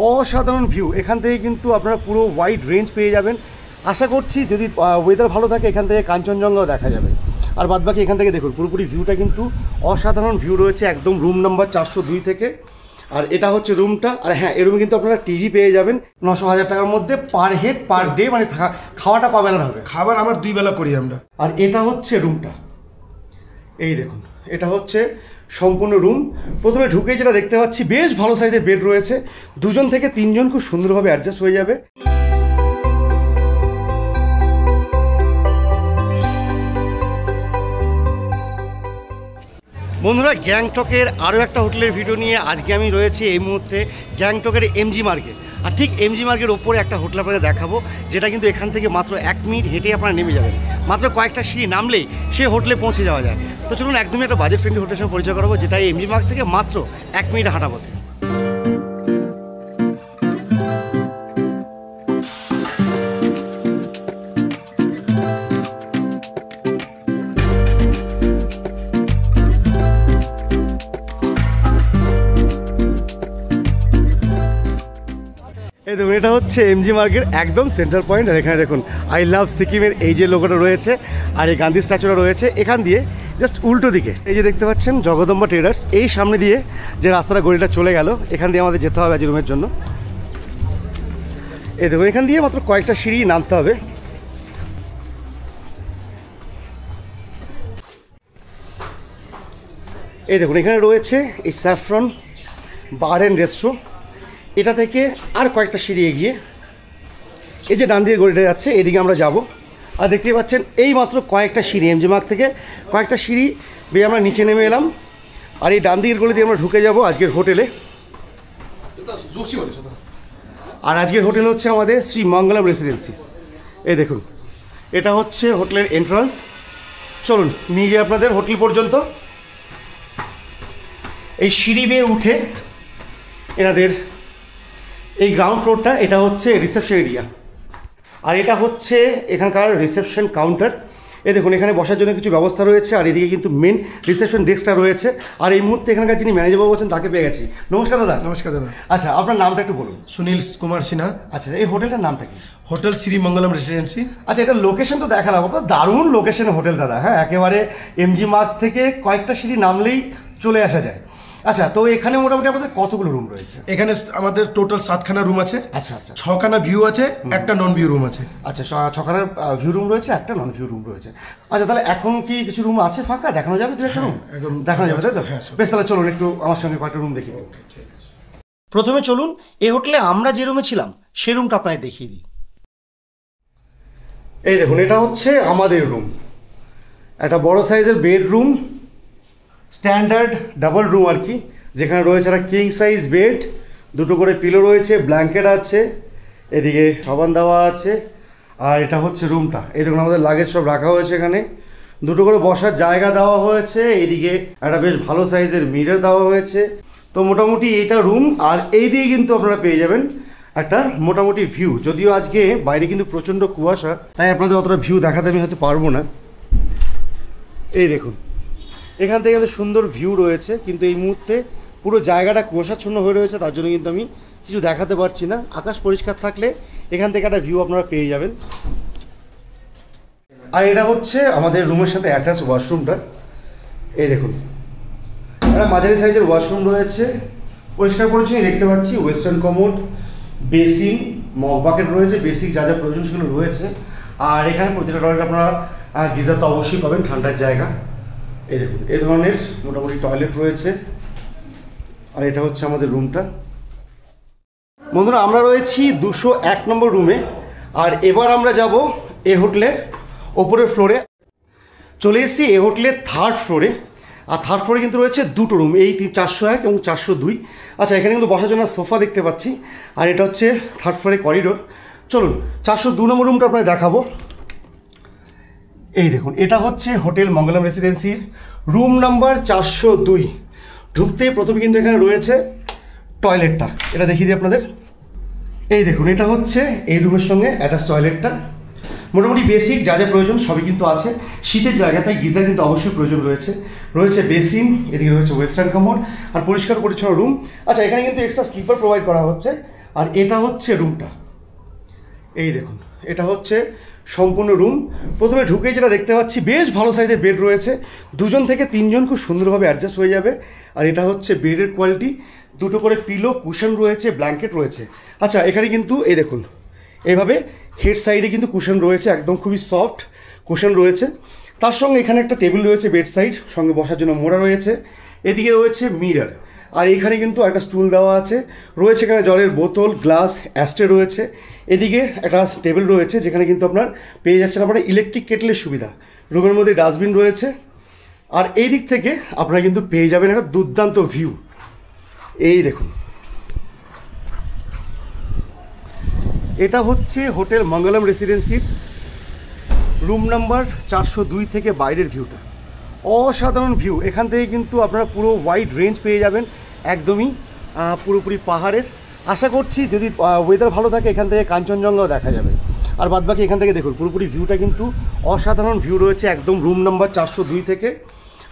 অসাধারণ ভিউ। এখান থেকে কিন্তু আপনারা পুরো ওয়াইড রেঞ্জ পেয়ে যাবেন। আশা করছি যদি ওয়েদার ভালো থাকে এখান থেকে কাঞ্চনজঙ্ঘাও দেখা যাবে। আর বাদবাকি এখান থেকে দেখুন পুরোপুরি ভিউটা কিন্তু অসাধারণ ভিউ রয়েছে একদম রুম নাম্বার 402 থেকে। আর এটা হচ্ছে রুমটা। আর হ্যাঁ, এই রুমে কিন্তু আপনারা টিভি পেয়ে যাবেন 900,000 টাকার মধ্যে পার হেড পার ডে, মানে খাওয়াটা কবেলার হবে? খাবার আমার 2 বেলা করি আমরা। আর এটা হচ্ছে রুমটা, এই দেখুন এটা হচ্ছে সম্পূর্ণ রুম। প্রথমে ঢুকে যেটা দেখতে পাচ্ছি বেশ ভালো সাইজের বেড রয়েছে, 2 থেকে 3 জন খুব সুন্দরভাবে অ্যাডজাস্ট হয়ে যাবে। বন্ধুরা, গ্যাংটকের আরও একটা হোটেলের ভিডিও নিয়ে আজকে আমি রয়েছি এই মুহূর্তে গ্যাংটকের এমজি মার্গে। আর ঠিক এমজি মার্গের ওপরে একটা হোটেল আপনাদের দেখাবো, যেটা কিন্তু এখান থেকে মাত্র 1 মিনিট হেঁটে আপনারা নেমে যাবেন। মাত্র কয়েকটা সিঁড়ি নামলেই সেই হোটেলে পৌঁছে যাওয়া যায়। তো চলুন একদমই একটা বাজেট ফ্রেন্ডলি হোটেলের সঙ্গে পরিচয় করাবো, যেটা এমজি মার্গ থেকে মাত্র 1 মিনিট হাঁটা পথে। এই দেখুন এটা হচ্ছে এমজি মার্গের একদম সেন্টার পয়েন্ট। আর এখানে দেখুন আই লাভ সিকিমের এই যে লোগোটা রয়েছে আর এই গান্ধী স্ট্যাচুটা রয়েছে, এখান দিয়ে জাস্ট উল্টো দিকে এই যে দেখতে পাচ্ছেন জগদম্বা ট্রেডার্স, এই সামনে দিয়ে যে রাস্তাটা গলিটা চলে গেল এখান দিয়ে আমাদের যেতে হবে আজ রুমের জন্য। এই দেখুন এখান দিয়ে মাত্র কয়েকটা সিঁড়ি নামতে হবে। এই দেখুন এখানে রয়েছে এই স্যাফরন বার অ্যান্ড রেস্ট্রো। এটা থেকে আর কয়েকটা সিঁড়ি এগিয়ে এই যে ডান দিকে গলিটা যাচ্ছে এদিকে আমরা যাব। আর দেখতে পাচ্ছেন এই মাত্র কয়েকটা সিঁড়ি এমজি মার্গ থেকে কয়েকটা সিঁড়ি বেয়ে আমরা নিচে নেমে এলাম। আর এই ডান দিকের গলি দিয়ে আমরা ঢুকে যাব আজকের হোটেলে। আর আজকের হোটেল হচ্ছে আমাদের শ্রী মঙ্গলম রেসিডেন্সি। এই দেখুন এটা হচ্ছে হোটেলের এন্ট্রান্স। চলুন নিয়ে যাই আপনাদের হোটেল পর্যন্ত। এই সিঁড়ি বেয়ে উঠে এনাদের এই গ্রাউন্ড ফ্লোরটা, এটা হচ্ছে রিসেপশন এরিয়া। আর এটা হচ্ছে এখানকার রিসেপশন কাউন্টার। এই দেখুন এখানে বসার জন্য কিছু ব্যবস্থা রয়েছে। আর এদিকে কিন্তু মেন রিসেপশন ডেস্কটা রয়েছে। আর এই মুহূর্তে এখানকার যিনি ম্যানেজার বাবু আছেন তাকে পেয়ে গেছি। নমস্কার দাদা। নমস্কার দাদা। আচ্ছা আপনার নামটা একটু বলুন। সুনীল কুমার সিনহা। আচ্ছা এই হোটেলটার নামটা কি? Hotel Shri Mangalam residency. আচ্ছা এটা লোকেশন তো দেখালাম, আপনার দারুণ লোকেশনে হোটেল দাদা। হ্যাঁ একেবারে এমজি মার্গ থেকে কয়েকটা সিঁড়ি নামলেই চলে আসা যায়। আচ্ছা তো এখানে মোটামুটি আমাদের কতগুলো রুম রয়েছে? এখানে আমাদের টোটাল 7খানা রুম আছে। আচ্ছা আচ্ছা 6খানা ভিউ আছে, একটা নন ভিউ রুম আছে। আচ্ছা 6খানা ভিউ রুম রয়েছে, একটা নন ভিউ রুম রয়েছে। আচ্ছা তাহলে এখন কি কিছু রুম আছে ফাঁকা? দেখানো যাবে দু একটা রুম? একদম দেখানো যাবে তাই তো? হ্যাঁ। বেশ তাহলে চলুন একটু আমার সঙ্গে কয়েকটা রুম দেখি। প্রথমে চলুন এই হোটেলে আমরা যে রুমে ছিলাম সেই রুমটা আপনাকে দেখিয়ে দিই। এই দেখুন এটা হচ্ছে আমাদের রুম, একটা বড় সাইজের বেডরুম, স্ট্যান্ডার্ড ডাবল রুম আর কি, যেখানে রয়েছে একটা কিং সাইজ বেড, 2টো করে পিলো রয়েছে, ব্ল্যাঙ্কেট আছে, এদিকে সাবান দেওয়া আছে। আর এটা হচ্ছে রুমটা। এই দেখুন আমাদের লাগেজ সব রাখা হয়েছে এখানে, 2টো করে বসার জায়গা দেওয়া হয়েছে, এইদিকে একটা বেশ ভালো সাইজের মিরর দেওয়া হয়েছে। তো মোটামুটি এইটা রুম। আর এই দিকে কিন্তু আপনারা পেয়ে যাবেন একটা মোটামুটি ভিউ, যদিও আজকে বাইরে কিন্তু প্রচণ্ড কুয়াশা, তাই আপনাদের অতটা ভিউ দেখাতে আমি হয়তো পারবো না। এই দেখুন এখান থেকে আমাদের সুন্দর ভিউ রয়েছে, কিন্তু এই মুহূর্তে পুরো জায়গাটা কুয়াশাচ্ছন্ন হয়ে রয়েছে, তার জন্য কিন্তু আমি কিছু দেখাতে পারছি না। আকাশ পরিষ্কার থাকলে এখান থেকে একটা ভিউ আপনারা পেয়ে যাবেন। আর এটা হচ্ছে আমাদের রুমের সাথে অ্যাটাচ ওয়াশরুমটা। এই দেখুন একটা মাঝারি সাইজের ওয়াশরুম রয়েছে, পরিষ্কার পরিচ্ছন্ন দেখতে পাচ্ছি। Western commode, basin, mug bucket রয়েছে, বেসিক যা যা প্রয়োজন সেগুলো রয়েছে। আর এখানে প্রতিটা টয়লেট আপনারা গিজার তো অবশ্যই পাবেন, ঠান্ডার জায়গা। এই দেখুন এই ধরনের মোটামুটি টয়লেট রয়েছে। আর এটা হচ্ছে আমাদের রুমটা। বন্ধুরা আমরা রয়েছি 201 নম্বর রুমে। আর এবার আমরা যাব এ হোটেলের ওপরের ফ্লোরে। চলে এসেছি এ হোটেলের 3rd ফ্লোরে। আর 3rd ফ্লোরে কিন্তু রয়েছে 2টো রুম, এই 401 এবং 402। আচ্ছা এখানে কিন্তু বসার জন্য সোফা দেখতে পাচ্ছি। আর এটা হচ্ছে 3rd ফ্লোরে করিডোর। চলুন 402 নম্বর রুমটা আপনাকে দেখাবো। এই দেখুন এটা হচ্ছে হোটেল মঙ্গলম রেসিডেন্সির রুম নাম্বার 402। ঢুকতেই প্রথমে কিন্তু এখানে রয়েছে টয়লেটটা, এটা দেখিয়ে দিই আপনাদের। এই দেখুন এটা হচ্ছে এই রুমের সঙ্গে অ্যাটাচ টয়লেটটা। মোটামুটি বেসিক যা যা প্রয়োজন সবই কিন্তু আছে। শীতের জায়গা তাই গিজার কিন্তু অবশ্যই প্রয়োজন রয়েছে। রয়েছে বেসিন, এদিকে রয়েছে ওয়েস্টার্ন কমোড, আর পরিষ্কার পরিচ্ছন্ন রুম। আচ্ছা এখানে কিন্তু এক্সট্রা স্লিপার প্রোভাইড করা হচ্ছে। আর এটা হচ্ছে রুমটা, এই দেখুন এটা হচ্ছে সম্পূর্ণ রুম। প্রথমে ঢুকেই যেটা দেখতে পাচ্ছি বেশ ভালো সাইজের বেড রয়েছে, 2 থেকে 3 খুব সুন্দরভাবে অ্যাডজাস্ট হয়ে যাবে। আর এটা হচ্ছে বেডের কোয়ালিটি, 2 করে পিলো, কুশন রয়েছে, ব্ল্যাঙ্কেট রয়েছে। আচ্ছা এখানে কিন্তু এই দেখুন এইভাবে হেড সাইডে কিন্তু কুশন রয়েছে, একদম খুবই সফট কুশন রয়েছে। তার সঙ্গে এখানে একটা টেবিল রয়েছে বেড সাইড, সঙ্গে বসার জন্য মোড়া রয়েছে। এদিকে রয়েছে মিরর, আর এখানে কিন্তু একটা স্টুল দেওয়া আছে, রয়েছে এখানে জলের বোতল, গ্লাস, অ্যাস্ট্রে রয়েছে। এদিকে একটা টেবিল রয়েছে যেখানে কিন্তু আপনার পেয়ে যাচ্ছেন আপনার ইলেকট্রিক কেটলের সুবিধা। রুমের মধ্যে ডাস্টবিন রয়েছে। আর এই দিক থেকে আপনারা কিন্তু পেয়ে যাবেন একটা দুর্দান্ত ভিউ। এই দেখুন এটা হচ্ছে হোটেল মঙ্গলম রেসিডেন্সির রুম নাম্বার 402 থেকে বাইরের ভিউটা, অসাধারণ ভিউ। এখান থেকে কিন্তু আপনারা পুরো ওয়াইড রেঞ্জ পেয়ে যাবেন, একদমই পুরোপুরি পাহাড়ের। আশা করছি যদি ওয়েদার ভালো থাকে এখান থেকে কাঞ্চনজঙ্ঘাও দেখা যাবে। আর বাদবাকি এখান থেকে দেখুন পুরোপুরি ভিউটা কিন্তু অসাধারণ ভিউ রয়েছে একদম রুম নাম্বার 402 থেকে।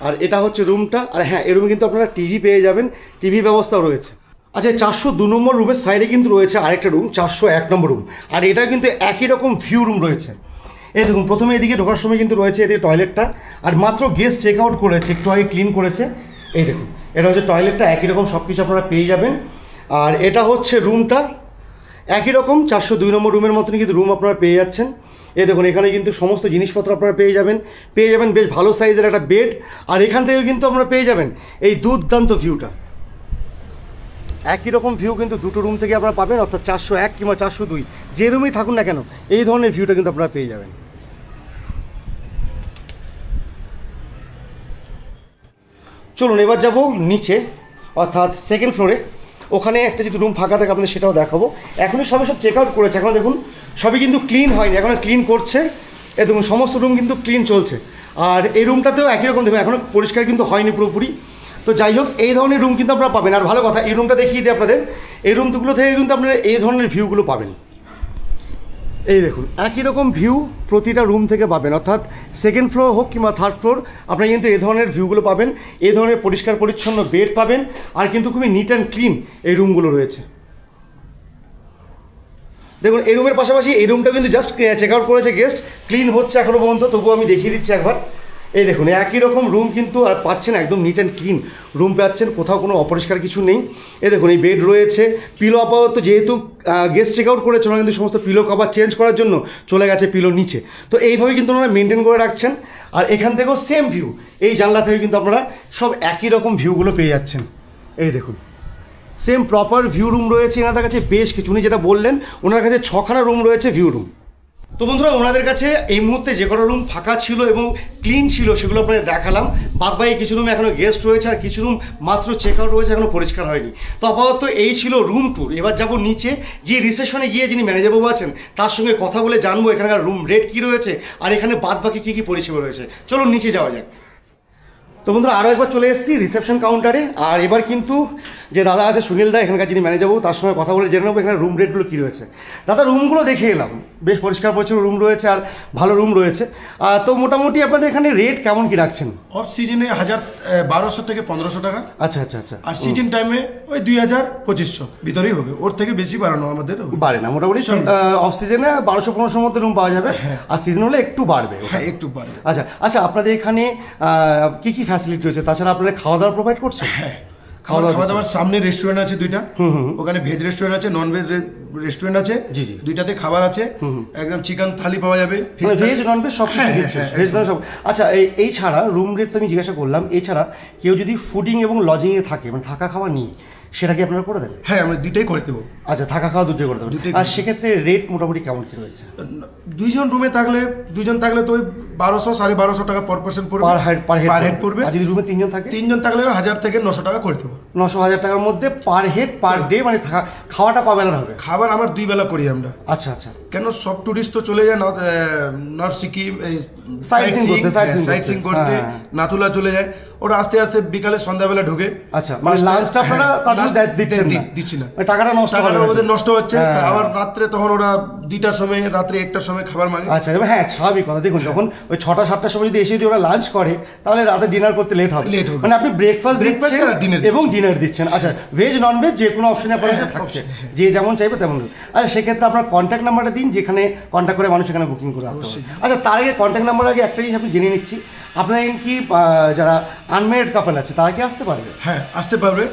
আর এটা হচ্ছে রুমটা। আর হ্যাঁ, এই রুমে কিন্তু আপনারা টিভি পেয়ে যাবেন, টিভি ব্যবস্থাও রয়েছে। আচ্ছা 402 নম্বর রুমের সাইডে কিন্তু রয়েছে আরেকটা রুম, 401 নম্বর রুম। আর এটা কিন্তু একই রকম ভিউ রুম রয়েছে। এই দেখুন প্রথমে এদিকে ঢোকার সময় কিন্তু রয়েছে এদিকে টয়লেটটা, আর মাত্র গেস্ট চেক আউট করেছে, একটু আগে ক্লিন করেছে। এই দেখুন এটা হচ্ছে টয়লেটটা, একই রকম সব কিছু আপনারা পেয়ে যাবেন। আর এটা হচ্ছে রুমটা, একই রকম 402 নম্বর রুমের মতনই কিন্তু রুম আপনারা পেয়ে যাচ্ছেন। এই দেখুন এখানে কিন্তু সমস্ত জিনিসপত্র আপনারা পেয়ে যাবেন বেশ ভালো সাইজের একটা বেড। আর এখান থেকেও কিন্তু আপনারা পেয়ে যাবেন এই দুর্দান্ত ভিউটা। একই রকম ভিউ কিন্তু দুটো রুম থেকে আপনারা পাবেন, অর্থাৎ 401 কিংবা 402 যে রুমেই থাকুন না কেন এই ধরনের ভিউটা কিন্তু আপনারা পেয়ে যাবেন। চলুন এবার যাব নিচে, অর্থাৎ সেকেন্ড ফ্লোরে। ওখানে একটা যদি রুম ফাঁকা থাকে আপনাদের সেটাও দেখাবো। এখনই সব চেক আউট করেছে, এখন দেখুন সবই কিন্তু ক্লিন হয়নি, এখন ক্লিন করছে। এ দেখুন সমস্ত রুম কিন্তু ক্লিন চলছে। আর এই রুমটাতেও একই রকম দেখুন এখনও পরিষ্কার কিন্তু হয়নি পুরোপুরি। তো যাই হোক এই ধরনের রুম কিন্তু আপনারা পাবেন। আর ভালো কথা, এই রুমটা দেখিয়ে দিই আপনাদের, এই রুমগুলো থেকে কিন্তু আপনারা এই ধরনের ভিউগুলো পাবেন। এই দেখুন একই রকম ভিউ প্রতিটা রুম থেকে পাবেন, অর্থাৎ সেকেন্ড ফ্লোর হোক কিংবা থার্ড ফ্লোর আপনারা কিন্তু এই ধরনের ভিউগুলো পাবেন, এই ধরনের পরিষ্কার পরিচ্ছন্ন বেড পাবেন। আর কিন্তু খুবই নিট অ্যান্ড ক্লিন এই রুমগুলো রয়েছে। দেখুন এই রুমের পাশাপাশি এই রুমটা কিন্তু জাস্ট চেক আউট করেছে গেস্ট, ক্লিন হচ্ছে এখনও পর্যন্ত, তবুও আমি দেখিয়ে দিচ্ছি একবার। এই দেখুন একই রকম রুম কিন্তু আর পাচ্ছেন একদম নিট অ্যান্ড ক্লিন রুম পাচ্ছেন, কোথাও কোনো অপরিষ্কার কিছু নেই। এই দেখুন এই বেড রয়েছে, পিলো আপাতত যেহেতু গেস্ট চেক আউট করেছে ওনারা কিন্তু সমস্ত পিলো কভার চেঞ্জ করার জন্য চলে গেছে পিলো নিচে, তো এইভাবে কিন্তু ওনারা মেনটেন করে রাখছেন। আর এখান থেকেও সেম ভিউ, এই জানলা থেকে কিন্তু আপনারা সব একই রকম ভিউগুলো পেয়ে যাচ্ছেন। এই দেখুন সেম প্রপার ভিউ রুম রয়েছে এনাদের কাছে বেশ কিছু, উনি যেটা বললেন ওনার কাছে 6খানা রুম রয়েছে ভিউ রুম। তো বন্ধুরা ওনাদের কাছে এই মুহূর্তে যে কোনো রুম ফাঁকা ছিল এবং ক্লিন ছিল সেগুলো আপনাদের দেখালাম। বাদবাকি কিছু রুমে এখনও গেস্ট রয়েছে আর কিছু রুম মাত্র চেক আউট রয়েছে, এখনও পরিষ্কার হয়নি। তো আপাতত এই ছিল রুম ট্যুর। এবার যাব নিচে গিয়ে রিসেপশনে গিয়ে যিনি ম্যানেজারবাবু আছেন তার সঙ্গে কথা বলে জানবো এখানকার রুম রেট কী রয়েছে আর এখানে বাদবাকি কী কী পরিষেবা রয়েছে। চলুন নিচে যাওয়া যাক। তো বন্ধুরা আরও একবার চলে এসেছি রিসেপশন কাউন্টারে। আর এবার কিন্তু যে দাদা আছে সুনীল দা এখানকার যিনি ম্যানেজার তার সঙ্গে কথা বলে জেনে নেবো এখানে রুম রেটগুলো কী রয়েছে। দাদা রুমগুলো দেখে এলাম, বেশ পরিষ্কার পরিচ্ছন্ন রুম রয়েছে আর ভালো রুম রয়েছে। তো মোটামুটি আপনাদের এখানে রেট কেমন কী রাখছেন? অফ সিজনে 1200 থেকে 1500 টাকা। আচ্ছা আচ্ছা আচ্ছা। আর সিজন টাইমে ওই 2000-2500 ভিতরেই হবে, ওর থেকে বেশি বাড়ানো আমাদের বাড়ে না। মোটামুটি অফ সিজনে 1200-1500 মধ্যে রুম পাওয়া যাবে, আর সিজন হলে একটু বাড়বে। হ্যাঁ একটু বাড়বে। আচ্ছা আচ্ছা, আপনাদের এখানে কী কী ফ্যাসিলিটি রয়েছে? তাছাড়া আপনারা খাওয়া দাওয়া প্রোভাইড করছেন? হ্যাঁ খাওয়া দাওয়ার সামনে রেস্টুরেন্ট আছে 2টা, ওখানে ভেজ রেস্টুরেন্ট আছে, নন ভেজ রেস্টুরেন্ট আছে। জি জি, 2টাতে খাবার আছে, একদম চিকেন থালি পাওয়া যাবে, ভেজ নন ভেজ সব ভেজ নন সব। আচ্ছা এই ছাড়া রুম রেট তো আমি জিজ্ঞাসা করলাম, এছাড়া কেউ যদি ফুডিং এবং লজিংয়ে থাকে মানে থাকা খাওয়া নিয়ে সেটা কি আপনারা করে দেন? হ্যাঁ আমরা 2টাই করে দেবো। আচ্ছা থাকা খাওয়া দুটোই করে দেবো। আর সেক্ষেত্রে রেট মোটামুটি কেমন কী রয়েছে? 2জন রুমে থাকলে তো ওই 1200-1250 টাকা পার পার্সন পড়বে, পার হেড পড়বে। আর যদি রুমে 3জন থাকে? 3জন থাকলে 1000 থেকে 900 টাকা করে দেবো। 900-1000 টাকার মধ্যে পার হেড পার ডে, মানে খাওয়াটা কবেলা হবে? খাবার আমার 2 বেলা করি আমরা। আচ্ছা আচ্ছা। কেন সব টুরিস্ট তো চলে যায় নর্থ সিকিম সাইট সিং করতে, নাথুলা চলে যায়, ওরা আস্তে আস্তে বিকালে সন্ধ্যাবেলা ঢুকে। আচ্ছা মানে লাঞ্চটা আপনারা দিচ্ছেন না? দিচ্ছি না, টাকাটা নষ্ট ওদের নষ্ট হচ্ছে। আবার রাত্রে তখন ওরা 2টার সময় রাত্রে 1টার সময় খাবার মাগে। আচ্ছা হ্যাঁ স্বাভাবিক কথা। দেখুন যখন ওই 6টা-7টার সময় যদি এসে যদি ওরা লাঞ্চ করে তাহলে রাতে ডিনার করতে লেট হবে, মানে আপনি ব্রেকফাস্ট আর ডিনার এবং ডিনার দিচ্ছেন। আচ্ছা ভেজ নন ভেজ যে কোনো অপশনে আপনার থাকছে, যে যেমন চাইবে তেমন। আচ্ছা সেক্ষেত্রে আপনার কন্ট্যাক্ট নাম্বারটা দিন, যেখানে কন্ট্যাক্ট করে মানুষ এখানে বুকিং করে আসতে পারে। আচ্ছা তার আগে কন্ট্যাক্ট নাম্বার আগে একটা জিনিস আপনি জেনে নিচ্ছি, আপনার কি যারা আনমেরিড কাপল আছে তারা কি আসতে পারবে? হ্যাঁ আসতে পারবে,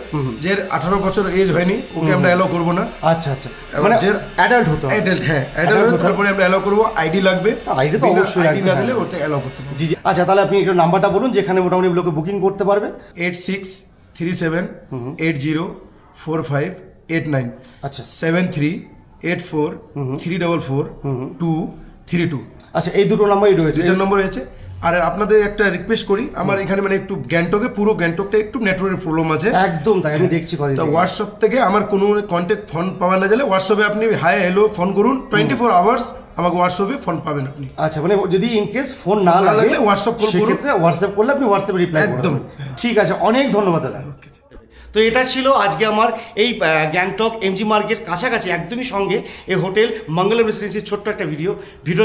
যে 18 বছর এজ হয়নি ওকে আমরা অ্যালাউ করবো না। আচ্ছা আচ্ছা, মানে যে অ্যাডাল্ট হতে হবে। অ্যাডাল্ট, হ্যাঁ অ্যাডাল্ট তারপরে আমরা অ্যালাউ করবো। আইডি লাগবে, আইডি তো অবশ্যই আইডি না দিলে ওতে অ্যালাউ করতে পারবো। জি জি। আচ্ছা তাহলে আপনি একটু নাম্বারটা বলুন যেখানে মোটামুটি লোকে বুকিং করতে পারবে। 8637804589। আচ্ছা 7384344232। আচ্ছা এই দুটো নাম্বারই রয়েছে, দুটো নম্বর রয়েছে। আর আপনাদের একটা রিকোয়েস্ট করি, আমার এখানে মানে একটু গ্যাংটকে, পুরো গ্যাংটকটা একটু নেটওয়ার্কের প্রবলেম আছে একদম, তাই আমি দেখছি। তো হোয়াটসঅ্যাপ থেকে আমার কোনো কন্ট্যাক্ট ফোন পাওয়া না গেলে হোয়াটসঅ্যাপে আপনি হাই হ্যালো ফোন করুন, 24 আওয়ার্স আমাকে হোয়াটসঅ্যাপে ফোন পাবেন আপনি। আচ্ছা মানে যদি ইন কেস ফোন না লাগলে হোয়াটসঅ্যাপ কল করুন, হোয়াটসঅ্যাপ করলে আপনি হোয়াটসঅ্যাপে রিপ্লাই করবেন। একদম ঠিক আছে, অনেক ধন্যবাদ দাদা। তো এটা ছিল আজকে আমার এই গ্যাংটক এমজি মার্গের কাছাকাছি একদমই সঙ্গে এই হোটেল মঙ্গলম রেসিডেন্সির ছোট্ট একটা ভিডিও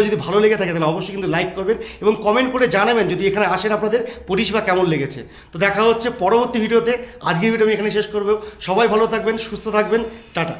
যদি ভালো লেগে থাকে তাহলে অবশ্যই কিন্তু লাইক করবেন এবং কমেন্ট করে জানাবেন যদি এখানে আসেন আপনাদের পরিষেবা কেমন লেগেছে। তো দেখা হচ্ছে পরবর্তী ভিডিওতে। আজকের ভিডিও আমি এখানে শেষ করবো। সবাই ভালো থাকবেন, সুস্থ থাকবেন, টাটা।